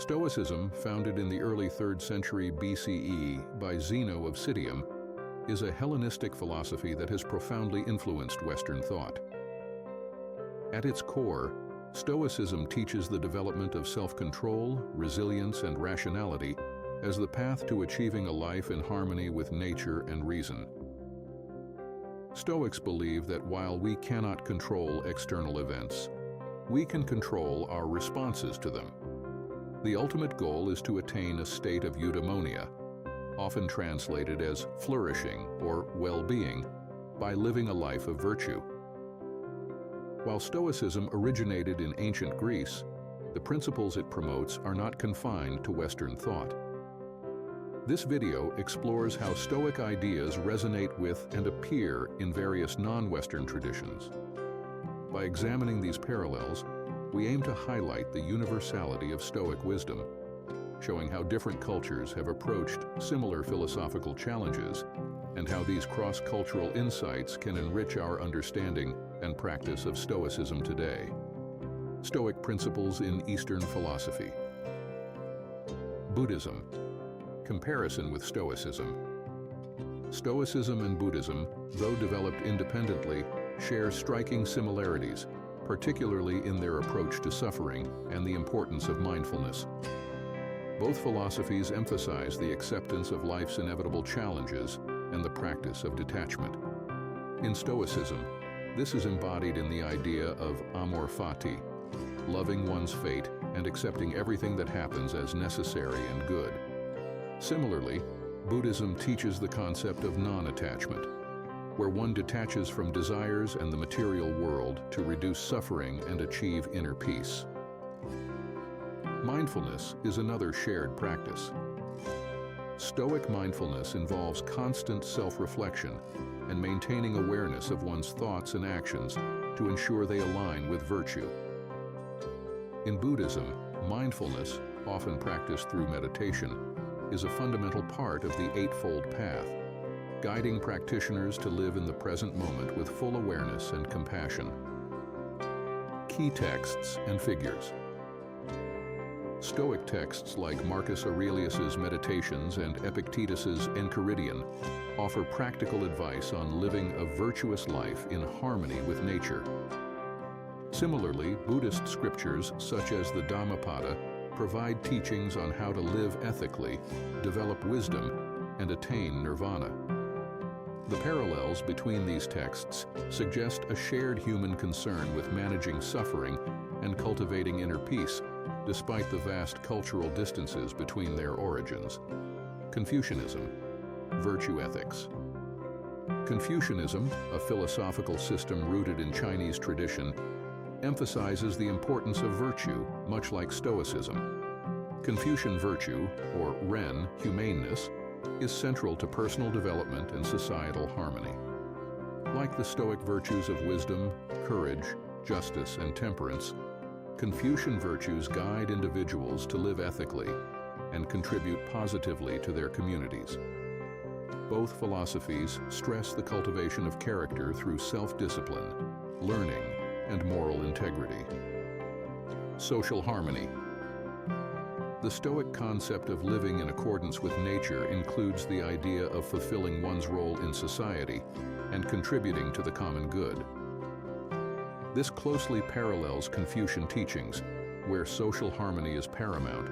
Stoicism, founded in the early 3rd century BCE by Zeno of Citium, is a Hellenistic philosophy that has profoundly influenced Western thought. At its core, Stoicism teaches the development of self-control, resilience, and rationality as the path to achieving a life in harmony with nature and reason. Stoics believe that while we cannot control external events, we can control our responses to them. The ultimate goal is to attain a state of eudaimonia, often translated as flourishing or well-being, by living a life of virtue. While Stoicism originated in ancient Greece, the principles it promotes are not confined to Western thought. This video explores how Stoic ideas resonate with and appear in various non-Western traditions. By examining these parallels, we aim to highlight the universality of Stoic wisdom, showing how different cultures have approached similar philosophical challenges and how these cross-cultural insights can enrich our understanding and practice of Stoicism today. Stoic principles in Eastern philosophy. Buddhism. Comparison with Stoicism. Stoicism and Buddhism, though developed independently, share striking similarities, particularly in their approach to suffering and the importance of mindfulness. Both philosophies emphasize the acceptance of life's inevitable challenges and the practice of detachment. In Stoicism, this is embodied in the idea of amor fati, loving one's fate and accepting everything that happens as necessary and good. Similarly, Buddhism teaches the concept of non-attachment, where one detaches from desires and the material world to reduce suffering and achieve inner peace. Mindfulness is another shared practice. Stoic mindfulness involves constant self-reflection and maintaining awareness of one's thoughts and actions to ensure they align with virtue. In Buddhism, mindfulness, often practiced through meditation, is a fundamental part of the Eightfold Path, guiding practitioners to live in the present moment with full awareness and compassion. Key texts and figures. Stoic texts like Marcus Aurelius's Meditations and Epictetus's Enchiridion offer practical advice on living a virtuous life in harmony with nature. Similarly, Buddhist scriptures such as the Dhammapada provide teachings on how to live ethically, develop wisdom, and attain nirvana. The parallels between these texts suggest a shared human concern with managing suffering and cultivating inner peace, despite the vast cultural distances between their origins. Confucianism, virtue ethics. Confucianism, a philosophical system rooted in Chinese tradition, emphasizes the importance of virtue, much like Stoicism. Confucian virtue, or Ren, humaneness, is central to personal development and societal harmony. Like the Stoic virtues of wisdom, courage, justice, and temperance, Confucian virtues guide individuals to live ethically and contribute positively to their communities. Both philosophies stress the cultivation of character through self-discipline, learning, and moral integrity. Social harmony. The Stoic concept of living in accordance with nature includes the idea of fulfilling one's role in society and contributing to the common good. This closely parallels Confucian teachings, where social harmony is paramount,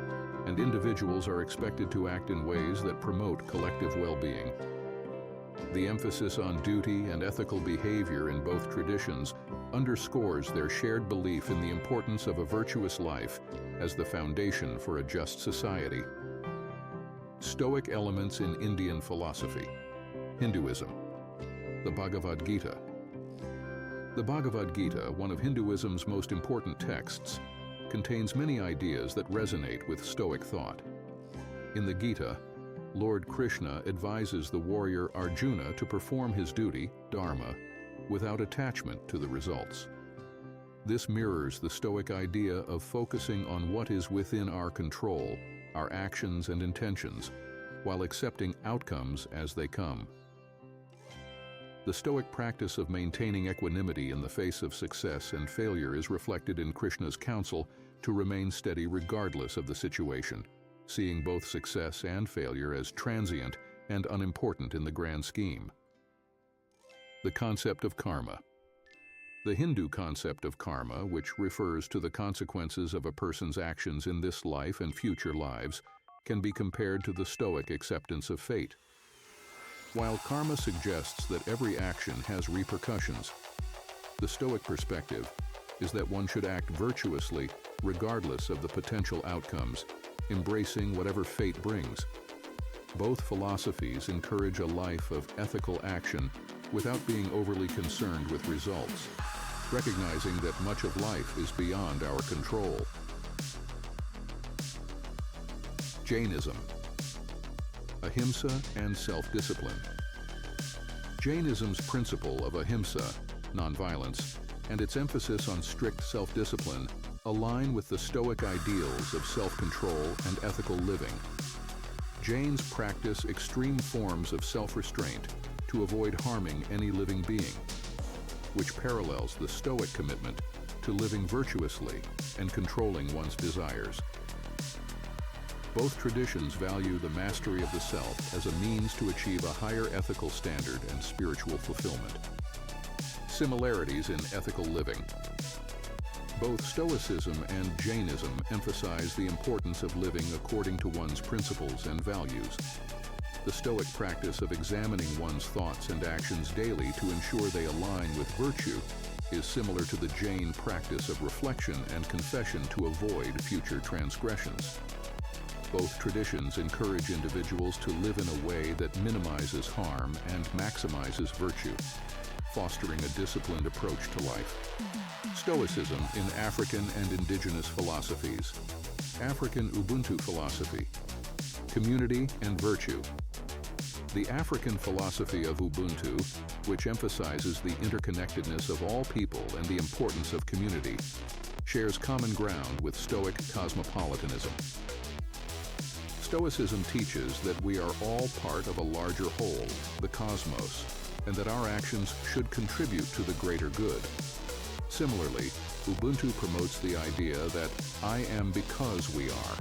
and individuals are expected to act in ways that promote collective well-being. The emphasis on duty and ethical behavior in both traditions underscores their shared belief in the importance of a virtuous life as the foundation for a just society. Stoic elements in Indian philosophy. Hinduism. The Bhagavad Gita. The Bhagavad Gita, one of Hinduism's most important texts, contains many ideas that resonate with Stoic thought. In the Gita, Lord Krishna advises the warrior Arjuna to perform his duty, dharma, without attachment to the results. This mirrors the Stoic idea of focusing on what is within our control, our actions and intentions, while accepting outcomes as they come. The Stoic practice of maintaining equanimity in the face of success and failure is reflected in Krishna's counsel to remain steady regardless of the situation, seeing both success and failure as transient and unimportant in the grand scheme. The concept of karma. The Hindu concept of karma, which refers to the consequences of a person's actions in this life and future lives, can be compared to the Stoic acceptance of fate. While karma suggests that every action has repercussions, the Stoic perspective is that one should act virtuously regardless of the potential outcomes, embracing whatever fate brings. Both philosophies encourage a life of ethical action without being overly concerned with results, recognizing that much of life is beyond our control. Jainism. Ahimsa and self-discipline. Jainism's principle of ahimsa, nonviolence, and its emphasis on strict self-discipline align with the Stoic ideals of self-control and ethical living. Jains practice extreme forms of self-restraint to avoid harming any living being, which parallels the Stoic commitment to living virtuously and controlling one's desires. Both traditions value the mastery of the self as a means to achieve a higher ethical standard and spiritual fulfillment. Similarities in ethical living. Both Stoicism and Jainism emphasize the importance of living according to one's principles and values. The Stoic practice of examining one's thoughts and actions daily to ensure they align with virtue is similar to the Jain practice of reflection and confession to avoid future transgressions. Both traditions encourage individuals to live in a way that minimizes harm and maximizes virtue, fostering a disciplined approach to life. Stoicism in African and Indigenous philosophies. African Ubuntu philosophy. Community and virtue. The African philosophy of Ubuntu, which emphasizes the interconnectedness of all people and the importance of community, shares common ground with Stoic cosmopolitanism. Stoicism teaches that we are all part of a larger whole, the cosmos, and that our actions should contribute to the greater good. Similarly, Ubuntu promotes the idea that I am because we are,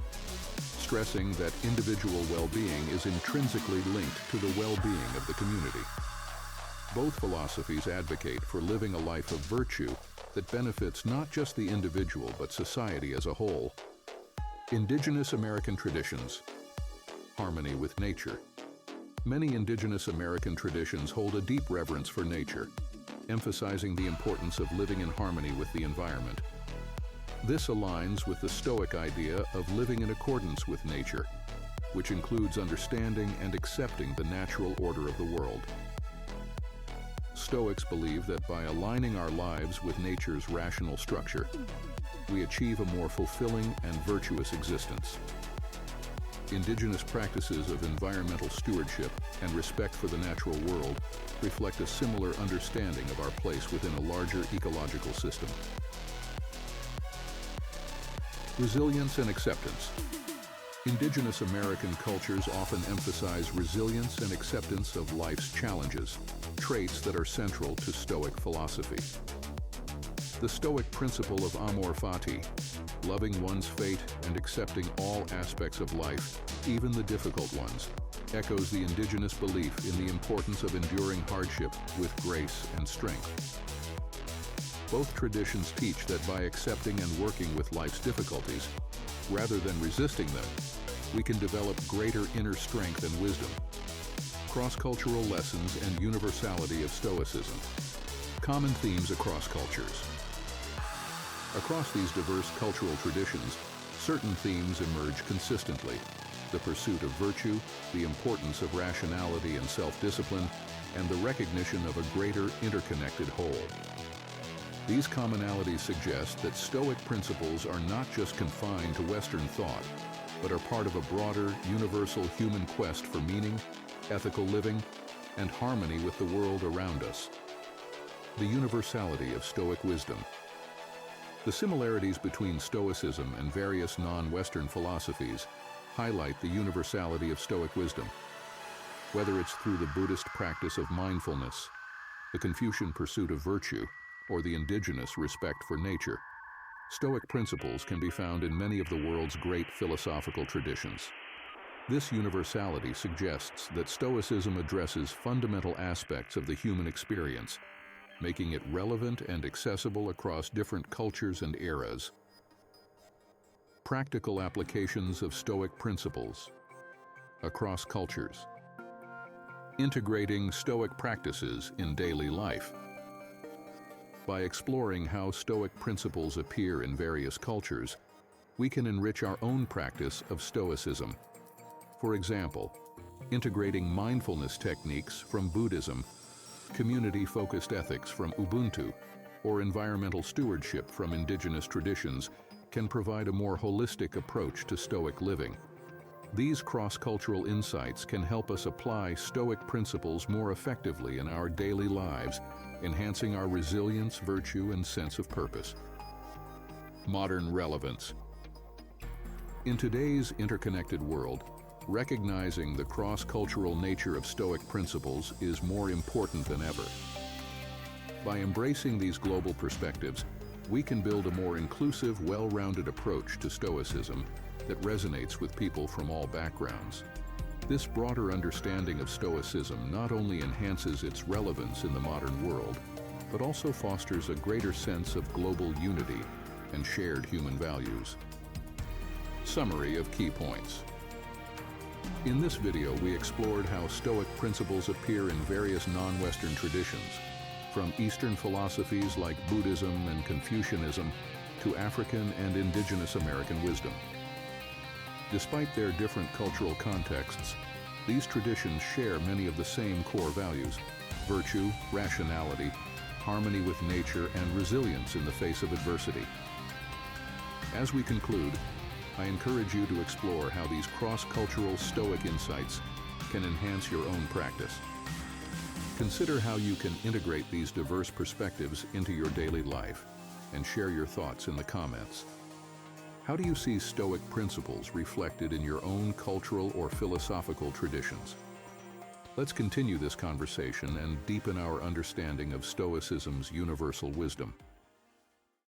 stressing that individual well-being is intrinsically linked to the well-being of the community. Both philosophies advocate for living a life of virtue that benefits not just the individual but society as a whole. Indigenous American traditions. Harmony with nature. Many Indigenous American traditions hold a deep reverence for nature, emphasizing the importance of living in harmony with the environment. This aligns with the Stoic idea of living in accordance with nature, which includes understanding and accepting the natural order of the world. Stoics believe that by aligning our lives with nature's rational structure, we achieve a more fulfilling and virtuous existence. Indigenous practices of environmental stewardship and respect for the natural world reflect a similar understanding of our place within a larger ecological system. Resilience and acceptance. Indigenous American cultures often emphasize resilience and acceptance of life's challenges, traits that are central to Stoic philosophy. The Stoic principle of amor fati, loving one's fate and accepting all aspects of life, even the difficult ones, echoes the Indigenous belief in the importance of enduring hardship with grace and strength. Both traditions teach that by accepting and working with life's difficulties, rather than resisting them, we can develop greater inner strength and wisdom. Cross-cultural lessons and universality of Stoicism. Common themes across cultures. Across these diverse cultural traditions, certain themes emerge consistently: the pursuit of virtue, the importance of rationality and self-discipline, and the recognition of a greater interconnected whole. These commonalities suggest that Stoic principles are not just confined to Western thought, but are part of a broader, universal human quest for meaning, ethical living, and harmony with the world around us. The universality of Stoic wisdom. The similarities between Stoicism and various non-Western philosophies highlight the universality of Stoic wisdom. Whether it's through the Buddhist practice of mindfulness, the Confucian pursuit of virtue, or the Indigenous respect for nature, Stoic principles can be found in many of the world's great philosophical traditions. This universality suggests that Stoicism addresses fundamental aspects of the human experience, making it relevant and accessible across different cultures and eras. Practical applications of Stoic principles across cultures. Integrating Stoic practices in daily life. By exploring how Stoic principles appear in various cultures, we can enrich our own practice of Stoicism. For example, integrating mindfulness techniques from Buddhism, community-focused ethics from Ubuntu, or environmental stewardship from Indigenous traditions can provide a more holistic approach to Stoic living. These cross-cultural insights can help us apply Stoic principles more effectively in our daily lives, enhancing our resilience, virtue, and sense of purpose. Modern relevance. In today's interconnected world, recognizing the cross-cultural nature of Stoic principles is more important than ever. By embracing these global perspectives, we can build a more inclusive, well-rounded approach to Stoicism that resonates with people from all backgrounds. This broader understanding of Stoicism not only enhances its relevance in the modern world, but also fosters a greater sense of global unity and shared human values. Summary of key points. In this video, we explored how Stoic principles appear in various non-Western traditions, from Eastern philosophies like Buddhism and Confucianism to African and Indigenous American wisdom. Despite their different cultural contexts, these traditions share many of the same core values: virtue, rationality, harmony with nature, and resilience in the face of adversity. As we conclude, I encourage you to explore how these cross-cultural Stoic insights can enhance your own practice. Consider how you can integrate these diverse perspectives into your daily life and share your thoughts in the comments. How do you see Stoic principles reflected in your own cultural or philosophical traditions? Let's continue this conversation and deepen our understanding of Stoicism's universal wisdom.